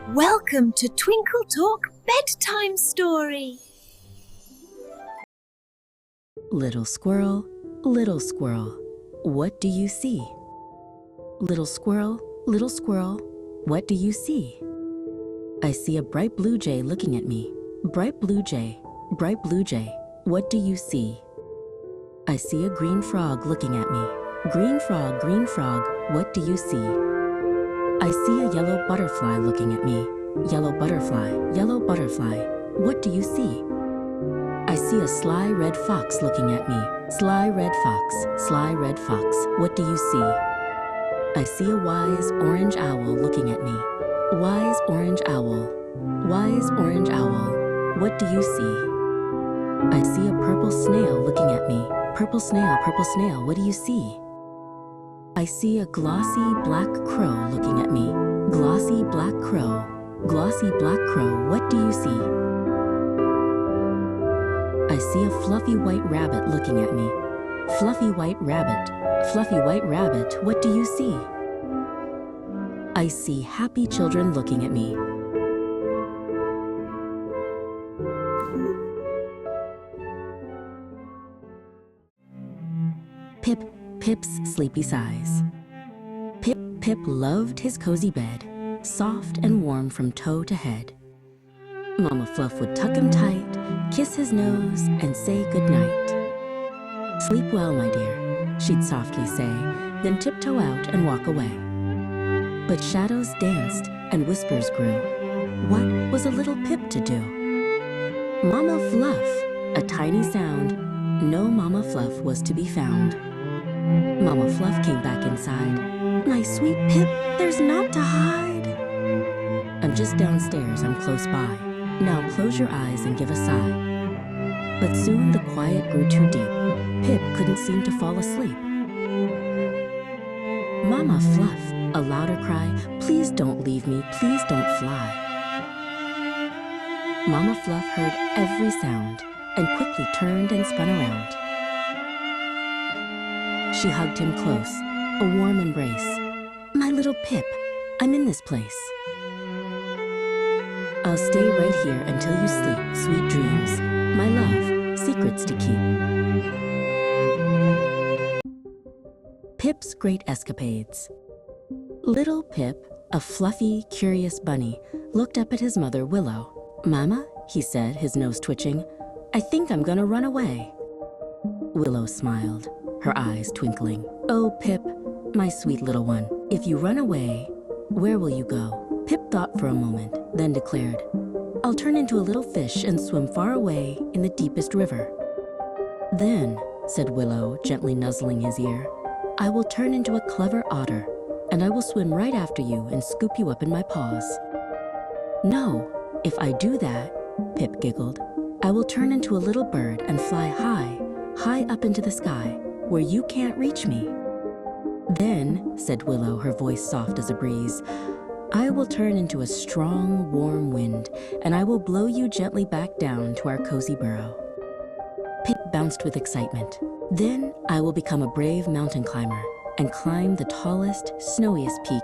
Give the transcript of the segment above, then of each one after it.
Welcome to Twinkle Talk Bedtime Story. Little squirrel, what do you see? Little squirrel, what do you see? I see a bright blue jay looking at me. Bright blue jay, what do you see? I see a green frog looking at me. Green frog, what do you see? I see a yellow butterfly looking at me. Yellow butterfly, what do you see? I see a sly red fox looking at me. Sly red fox, what do you see? I see a wise orange owl looking at me. Wise orange owl, what do you see? I see a purple snail looking at me. Purple snail, what do you see? I see a glossy black crow looking at me. Glossy black crow, what do you see? I see a fluffy white rabbit looking at me. Fluffy white rabbit, what do you see? I see happy children looking at me. Pip's sleepy sighs. Pip loved his cozy bed, soft and warm from toe to head. Mama Fluff would tuck him tight, kiss his nose, and say goodnight. Sleep well, my dear, she'd softly say, then tiptoe out and walk away. But shadows danced and whispers grew. What was a little Pip to do? Mama Fluff, a tiny sound, no Mama Fluff was to be found. Mama Fluff came back inside. My sweet Pip, there's naught to hide. I'm just downstairs, I'm close by. Now close your eyes and give a sigh. But soon the quiet grew too deep. Pip couldn't seem to fall asleep. Mama Fluff, a louder cry, please don't leave me, please don't fly. Mama Fluff heard every sound and quickly turned and spun around. She hugged him close, a warm embrace. My little Pip, I'm in this place. I'll stay right here until you sleep, sweet dreams. My love, secrets to keep. Pip's great escapades. Little Pip, a fluffy, curious bunny, looked up at his mother, Willow. Mama, he said, his nose twitching, I think I'm gonna run away. Willow smiled, her eyes twinkling. Oh, Pip, my sweet little one, if you run away, where will you go? Pip thought for a moment, then declared, I'll turn into a little fish and swim far away in the deepest river. Then, said Willow, gently nuzzling his ear, I will turn into a clever otter, and I will swim right after you and scoop you up in my paws. No, if I do that, Pip giggled, I will turn into a little bird and fly high, high up into the sky, where you can't reach me. Then, said Willow, her voice soft as a breeze, I will turn into a strong, warm wind, and I will blow you gently back down to our cozy burrow. Pip bounced with excitement. Then I will become a brave mountain climber and climb the tallest, snowiest peak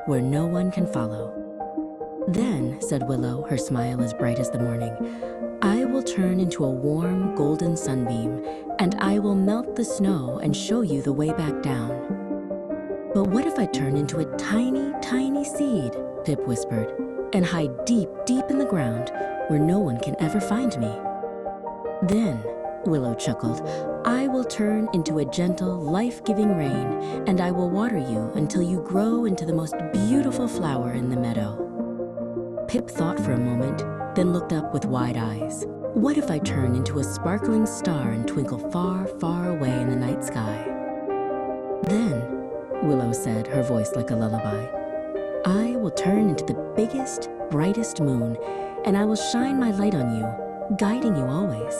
where no one can follow. Then, said Willow, her smile as bright as the morning, I will turn into a warm, golden sunbeam, and I will melt the snow and show you the way back down. But what if I turn into a tiny, tiny seed, Pip whispered, and hide deep, deep in the ground where no one can ever find me? Then, Willow chuckled, I will turn into a gentle, life-giving rain, and I will water you until you grow into the most beautiful flower in the meadow. Pip thought for a moment, then looked up with wide eyes. What if I turn into a sparkling star and twinkle far, far away in the night sky? Then, Willow said, her voice like a lullaby, I will turn into the biggest, brightest moon, and I will shine my light on you, guiding you always.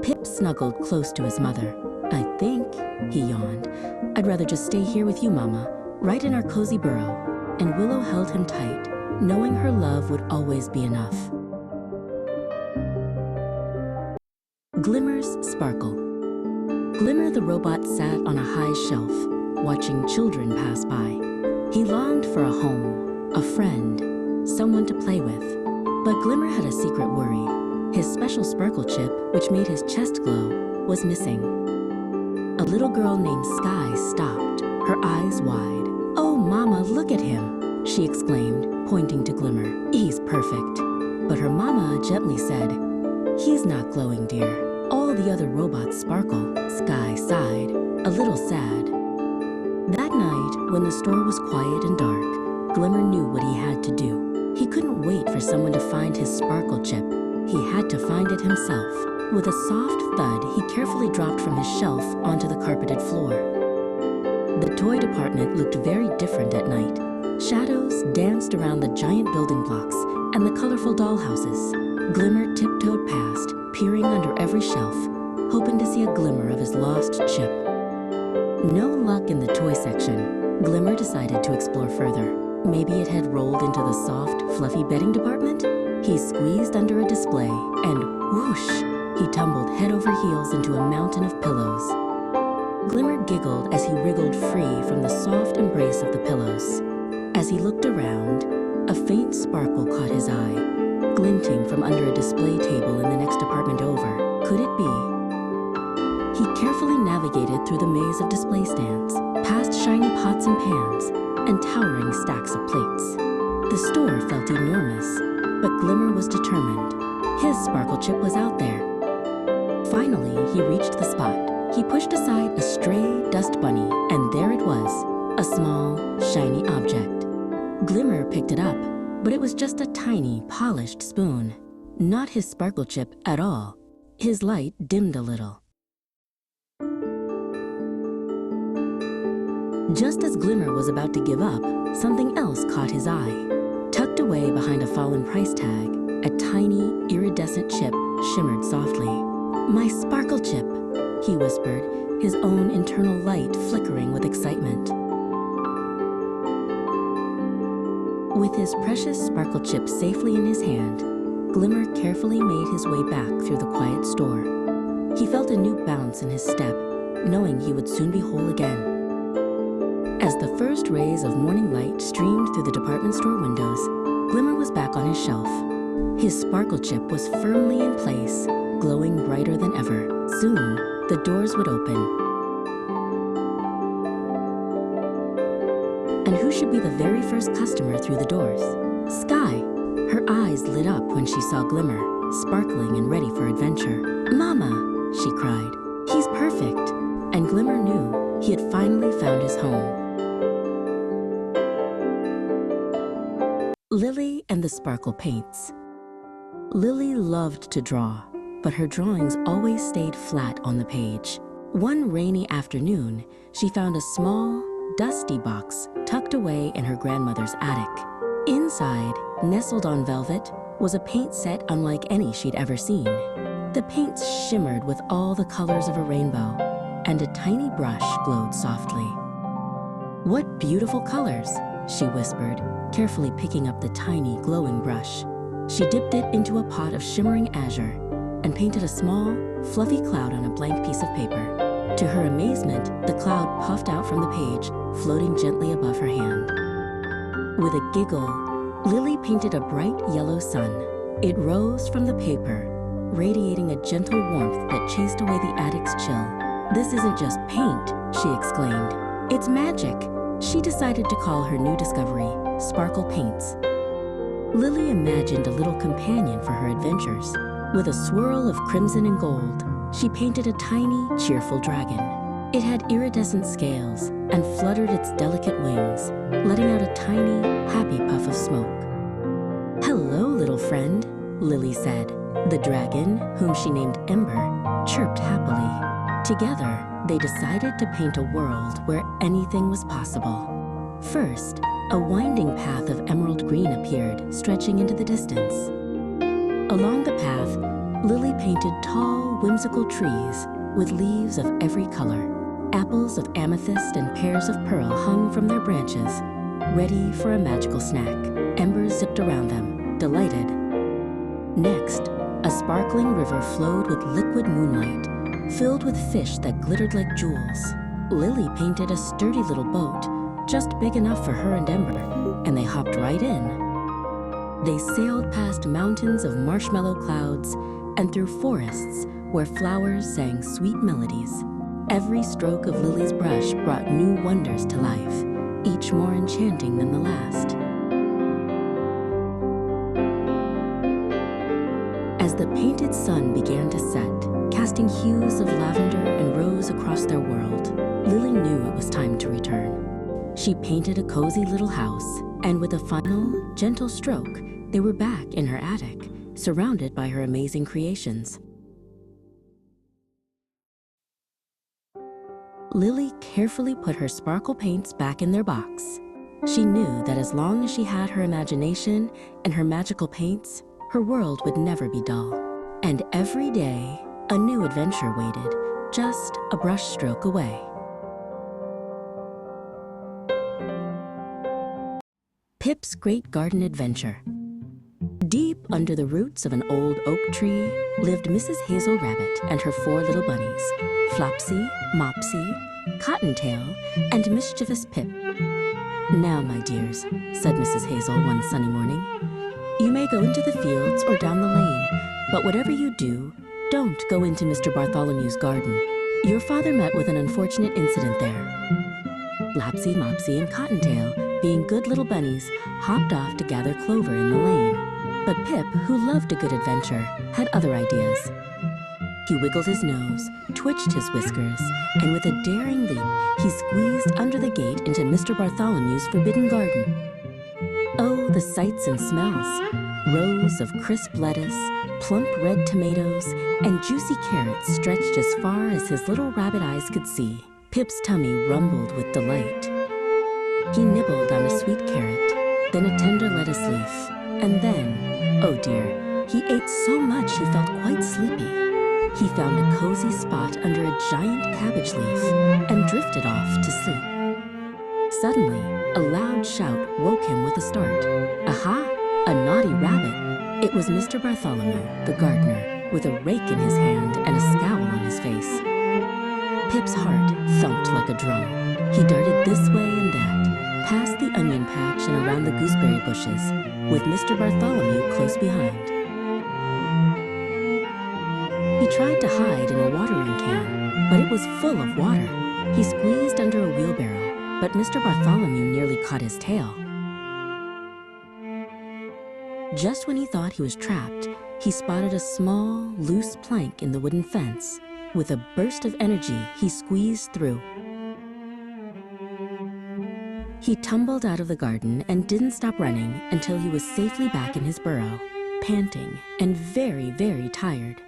Pip snuggled close to his mother. I think, he yawned, I'd rather just stay here with you, Mama, right in our cozy burrow. And Willow held him tight, knowing her love would always be enough. Glimmer's sparkle. Glimmer the robot sat on a high shelf, watching children pass by. He longed for a home, a friend, someone to play with. But Glimmer had a secret worry. His special sparkle chip, which made his chest glow, was missing. A little girl named Sky stopped, her eyes wide. "Oh, Mama, look at him," she exclaimed, pointing to Glimmer. "He's perfect." But her mama gently said, "He's not glowing, dear. All the other robots sparkle." Sky sighed, a little sad. That night, when the store was quiet and dark, Glimmer knew what he had to do. He couldn't wait for someone to find his sparkle chip. He had to find it himself. With a soft thud, he carefully dropped from his shelf onto the carpeted floor. The toy department looked very different at night. Shadows danced around the giant building blocks and the colorful dollhouses. Glimmer tiptoed past, peering under every shelf, hoping to see a glimmer of his lost chip. No luck in the toy section. Glimmer decided to explore further. Maybe it had rolled into the soft, fluffy bedding department? He squeezed under a display, and whoosh, he tumbled head over heels into a mountain of pillows. Glimmer giggled as he wriggled free from the soft embrace of the pillows. As he looked around, a faint sparkle caught his eye, glinting from under a display table in the next apartment over. Could it be? He carefully navigated through the maze of display stands, past shiny pots and pans, and towering stacks of plates. The store felt enormous, but Glimmer was determined. His sparkle chip was out there. Finally, he reached the spot. He pushed aside a stray dust bunny, and there it was, a small, shiny object. Glimmer picked it up, but it was just a tiny, polished spoon. Not his sparkle chip at all. His light dimmed a little. Just as Glimmer was about to give up, something else caught his eye. Tucked away behind a fallen price tag, a tiny, iridescent chip shimmered softly. "My sparkle chip," he whispered, his own internal light flickering with excitement. With his precious sparkle chip safely in his hand, Glimmer carefully made his way back through the quiet store. He felt a new bounce in his step, knowing he would soon be whole again. As the first rays of morning light streamed through the department store windows, Glimmer was back on his shelf. His sparkle chip was firmly in place, glowing brighter than ever. Soon, the doors would open. And who should be the very first customer through the doors? Sky. Her eyes lit up when she saw Glimmer, sparkling and ready for adventure. "Mama," she cried, "he's perfect." And Glimmer knew he had finally found his home. Lily and the Sparkle Paints. Lily loved to draw, but her drawings always stayed flat on the page. One rainy afternoon, she found a small, dusty box tucked away in her grandmother's attic. Inside, nestled on velvet, was a paint set unlike any she'd ever seen. The paints shimmered with all the colors of a rainbow, and a tiny brush glowed softly. "What beautiful colors," she whispered, carefully picking up the tiny, glowing brush. She dipped it into a pot of shimmering azure and painted a small, fluffy cloud on a blank piece of paper. To her amazement, the cloud puffed out from the page, floating gently above her hand. With a giggle, Lily painted a bright yellow sun. It rose from the paper, radiating a gentle warmth that chased away the attic's chill. "This isn't just paint," she exclaimed. "It's magic." She decided to call her new discovery Sparkle Paints. Lily imagined a little companion for her adventures. With a swirl of crimson and gold, she painted a tiny, cheerful dragon. It had iridescent scales and fluttered its delicate wings, letting out a tiny, happy puff of smoke. "Hello, little friend," Lily said. The dragon, whom she named Ember, chirped happily. Together, they decided to paint a world where anything was possible. First, a winding path of emerald green appeared, stretching into the distance. Along the path, Lily painted tall, whimsical trees with leaves of every color. Apples of amethyst and pears of pearl hung from their branches, ready for a magical snack. Embers zipped around them, delighted. Next, a sparkling river flowed with liquid moonlight, filled with fish that glittered like jewels. Lily painted a sturdy little boat, just big enough for her and Ember, and they hopped right in. They sailed past mountains of marshmallow clouds and through forests where flowers sang sweet melodies. Every stroke of Lily's brush brought new wonders to life, each more enchanting than the last. As the painted sun began to set, casting hues of lavender and rose across their world, Lily knew it was time to return. She painted a cozy little house, and with a final, gentle stroke, they were back in her attic, surrounded by her amazing creations. Lily carefully put her sparkle paints back in their box. She knew that as long as she had her imagination and her magical paints, her world would never be dull. And every day, a new adventure waited, just a brush stroke away. Pip's Great Garden Adventure. Deep under the roots of an old oak tree lived Mrs. Hazel Rabbit and her 4 little bunnies, Flopsy, Mopsy, Cottontail, and mischievous Pip. "Now, my dears," said Mrs. Hazel one sunny morning, "you may go into the fields or down the lane, but whatever you do, don't go into Mr. Bartholomew's garden. Your father met with an unfortunate incident there." Flopsy, Mopsy, and Cottontail, being good little bunnies, hopped off to gather clover in the lane. But Pip, who loved a good adventure, had other ideas. He wiggled his nose, twitched his whiskers, and with a daring leap, he squeezed under the gate into Mr. Bartholomew's forbidden garden. Oh, the sights and smells! Rows of crisp lettuce, plump red tomatoes, and juicy carrots stretched as far as his little rabbit eyes could see. Pip's tummy rumbled with delight. He nibbled on a sweet carrot, then a tender lettuce leaf, and then, oh dear, he ate so much he felt quite sleepy. He found a cozy spot under a giant cabbage leaf and drifted off to sleep. Suddenly, a loud shout woke him with a start. Aha! A naughty rabbit! It was Mr. Bartholomew, the gardener, with a rake in his hand and a scowl on his face. Pip's heart thumped like a drum. He darted this way and that, past the onion patch and around the gooseberry bushes, with Mr. Bartholomew close behind. He tried to hide in a watering can, but it was full of water. He squeezed under a wheelbarrow, but Mr. Bartholomew nearly caught his tail. Just when he thought he was trapped, he spotted a small, loose plank in the wooden fence. With a burst of energy, he squeezed through. He tumbled out of the garden and didn't stop running until he was safely back in his burrow, panting and very, very tired.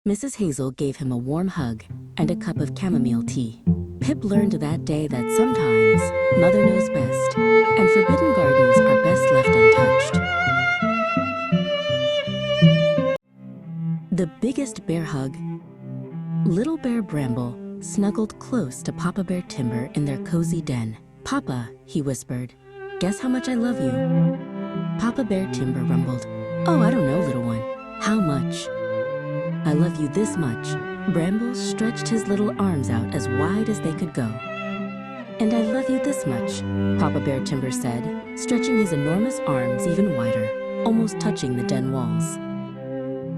Mrs. Hazel gave him a warm hug and a cup of chamomile tea. Pip learned that day that sometimes Mother knows best, and forbidden gardens are best left untouched. The biggest bear hug. Little Bear Bramble snuggled close to Papa Bear Timber in their cozy den. "Papa," he whispered, "guess how much I love you?" Papa Bear Timber rumbled, "Oh, I don't know, little one. How much?" "I love you this much." Bramble stretched his little arms out as wide as they could go. "And I love you this much," Papa Bear Timber said, stretching his enormous arms even wider, almost touching the den walls.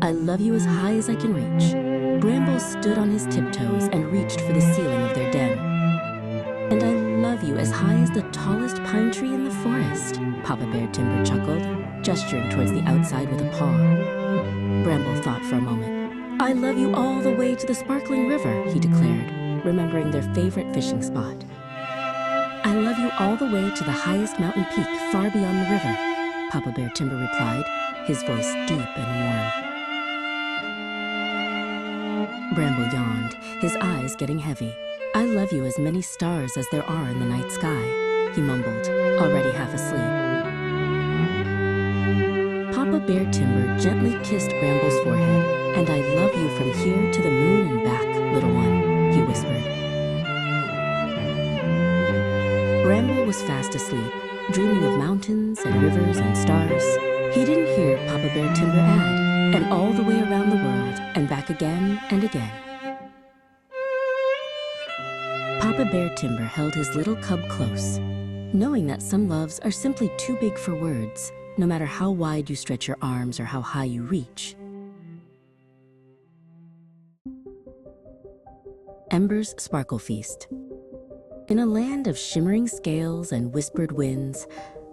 "I love you as high as I can reach." Bramble stood on his tiptoes and reached for the ceiling of their den. "And I love you as high as the tallest pine tree in the forest," Papa Bear Timber chuckled, gesturing towards the outside with a paw. Bramble thought for a moment. "I love you all the way to the sparkling river," he declared, remembering their favorite fishing spot. "I love you all the way to the highest mountain peak far beyond the river," Papa Bear Timber replied, his voice deep and warm. Bramble yawned, his eyes getting heavy. "I love you as many stars as there are in the night sky," he mumbled, already half asleep. Papa Bear Timber gently kissed Bramble's forehead. "And I love you from here to the moon and back, little one," he whispered. Bramble was fast asleep, dreaming of mountains and rivers and stars. He didn't hear Papa Bear Timber add, "and all the way around the world and back again and again." Papa Bear Timber held his little cub close. knowing that some loves are simply too big for words, no matter how wide you stretch your arms or how high you reach. Ember's Sparkle Feast. In a land of shimmering scales and whispered winds,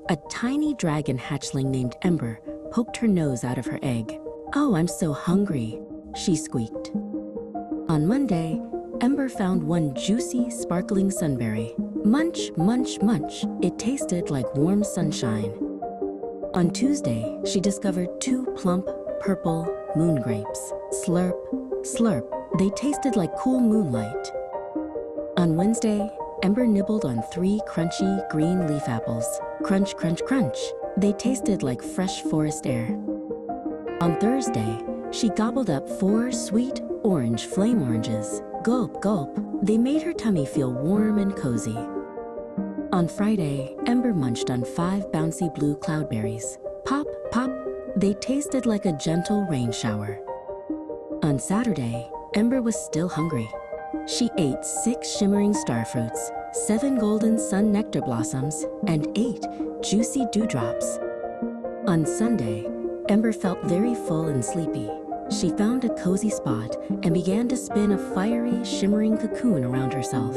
a tiny dragon hatchling named Ember poked her nose out of her egg. "Oh, I'm so hungry," she squeaked. On Monday, Ember found one juicy, sparkling sunberry. Munch, munch, munch, it tasted like warm sunshine. On Tuesday, she discovered two plump, purple moon grapes. Slurp, slurp, they tasted like cool moonlight. On Wednesday, Ember nibbled on three crunchy green leaf apples. Crunch, crunch, crunch, they tasted like fresh forest air. On Thursday, she gobbled up four sweet orange flame oranges. Gulp, gulp, they made her tummy feel warm and cozy. On Friday, Ember munched on five bouncy blue cloudberries. Pop, pop, they tasted like a gentle rain shower. On Saturday, Ember was still hungry. She ate 6 shimmering starfruits, 7 golden sun nectar blossoms, and 8 juicy dewdrops. On Sunday, Ember felt very full and sleepy. She found a cozy spot and began to spin a fiery, shimmering cocoon around herself.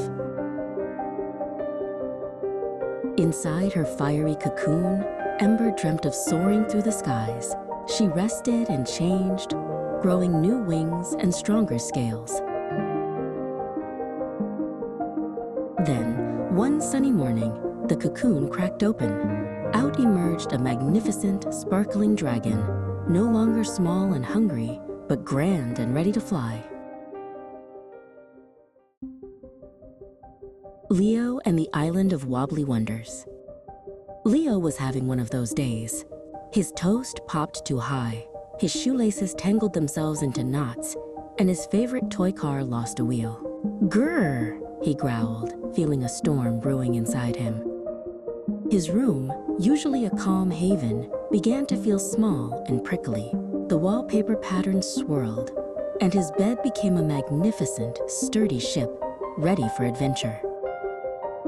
Inside her fiery cocoon, Ember dreamt of soaring through the skies. She rested and changed, growing new wings and stronger scales. Then, one sunny morning, the cocoon cracked open. Out emerged a magnificent, sparkling dragon, no longer small and hungry, but grand and ready to fly. Leo and the Island of Wobbly Wonders. Leo was having one of those days. His toast popped too high, his shoelaces tangled themselves into knots, and his favorite toy car lost a wheel. Grrr, he growled, feeling a storm brewing inside him. His room, usually a calm haven, began to feel small and prickly. The wallpaper patterns swirled, and his bed became a magnificent, sturdy ship, ready for adventure.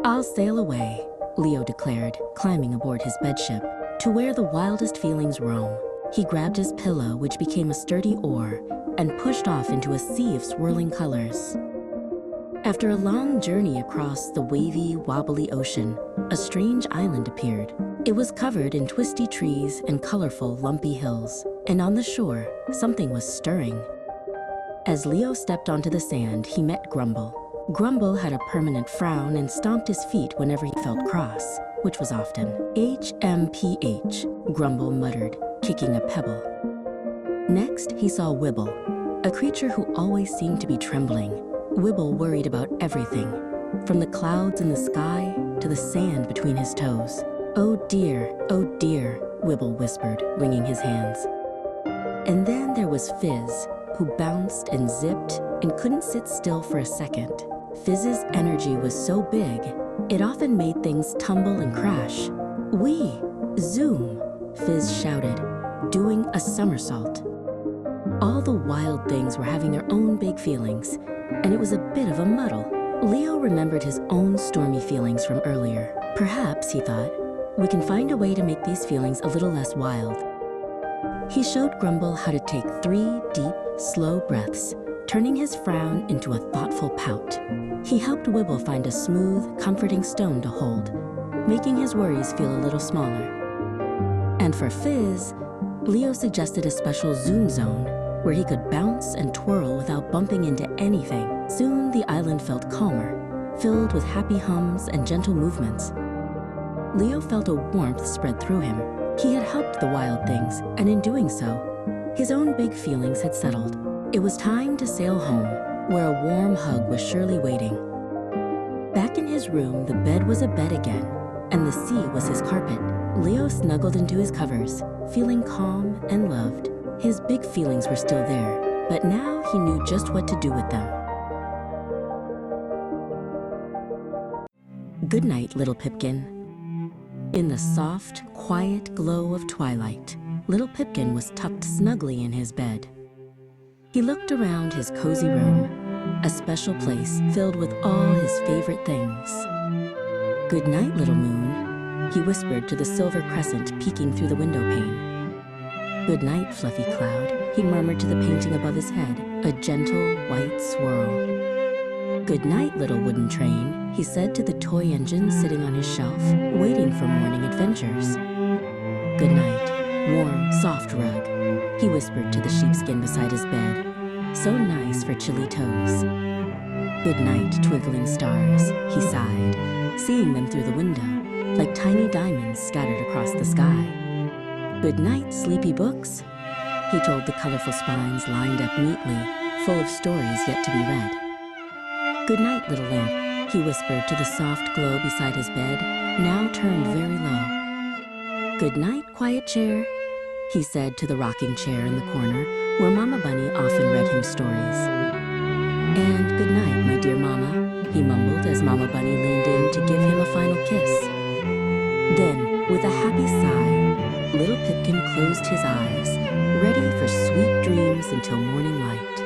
"I'll sail away," Leo declared, climbing aboard his bedship, "to where the wildest feelings roam." He grabbed his pillow, which became a sturdy oar, and pushed off into a sea of swirling colors. After a long journey across the wavy, wobbly ocean, a strange island appeared. It was covered in twisty trees and colorful, lumpy hills, and on the shore, something was stirring. As Leo stepped onto the sand, he met Grumble. Grumble had a permanent frown and stomped his feet whenever he felt cross, which was often. "HMPH, Grumble muttered, kicking a pebble. Next, he saw Wibble, a creature who always seemed to be trembling. Wibble worried about everything, from the clouds in the sky to the sand between his toes. Oh dear, Wibble whispered, wringing his hands. And then there was Fizz, who bounced and zipped and couldn't sit still for a second. Fizz's energy was so big, it often made things tumble and crash. "Wee! Zoom!" Fizz shouted, doing a somersault. All the wild things were having their own big feelings, and it was a bit of a muddle. Leo remembered his own stormy feelings from earlier. Perhaps, he thought, we can find a way to make these feelings a little less wild. He showed Grumble how to take 3 deep, slow breaths, turning his frown into a thoughtful pout. He helped Wibble find a smooth, comforting stone to hold, making his worries feel a little smaller. And for Fizz, Leo suggested a special zoom zone where he could bounce and twirl without bumping into anything. Soon the island felt calmer, filled with happy hums and gentle movements. Leo felt a warmth spread through him. He had helped the wild things, and in doing so, his own big feelings had settled. It was time to sail home, where a warm hug was surely waiting. Back in his room, the bed was a bed again, and the sea was his carpet. Leo snuggled into his covers, feeling calm and loved. His big feelings were still there, but now he knew just what to do with them. Good night, little Pipkin. In the soft, quiet glow of twilight, little Pipkin was tucked snugly in his bed. He looked around his cozy room, a special place filled with all his favorite things. "Good night, little moon," he whispered to the silver crescent peeking through the window pane. "Good night, fluffy cloud," he murmured to the painting above his head, a gentle white swirl. "Good night, little wooden train," he said to the toy engine sitting on his shelf, waiting for morning adventures. "Good night, warm, soft rug," he whispered to the sheepskin beside his bed, so nice for chilly toes. "Good night, twinkling stars," he sighed, seeing them through the window, like tiny diamonds scattered across the sky. "Good night, sleepy books," he told the colorful spines lined up neatly, full of stories yet to be read. "Good night, little lamp," he whispered to the soft glow beside his bed, now turned very low. "Good night, quiet chair," he said to the rocking chair in the corner, where Mama Bunny often read him stories. "And good night, my dear Mama," he mumbled as Mama Bunny leaned in to give him a final kiss. Then, with a happy sigh, little Pipkin closed his eyes, ready for sweet dreams until morning light.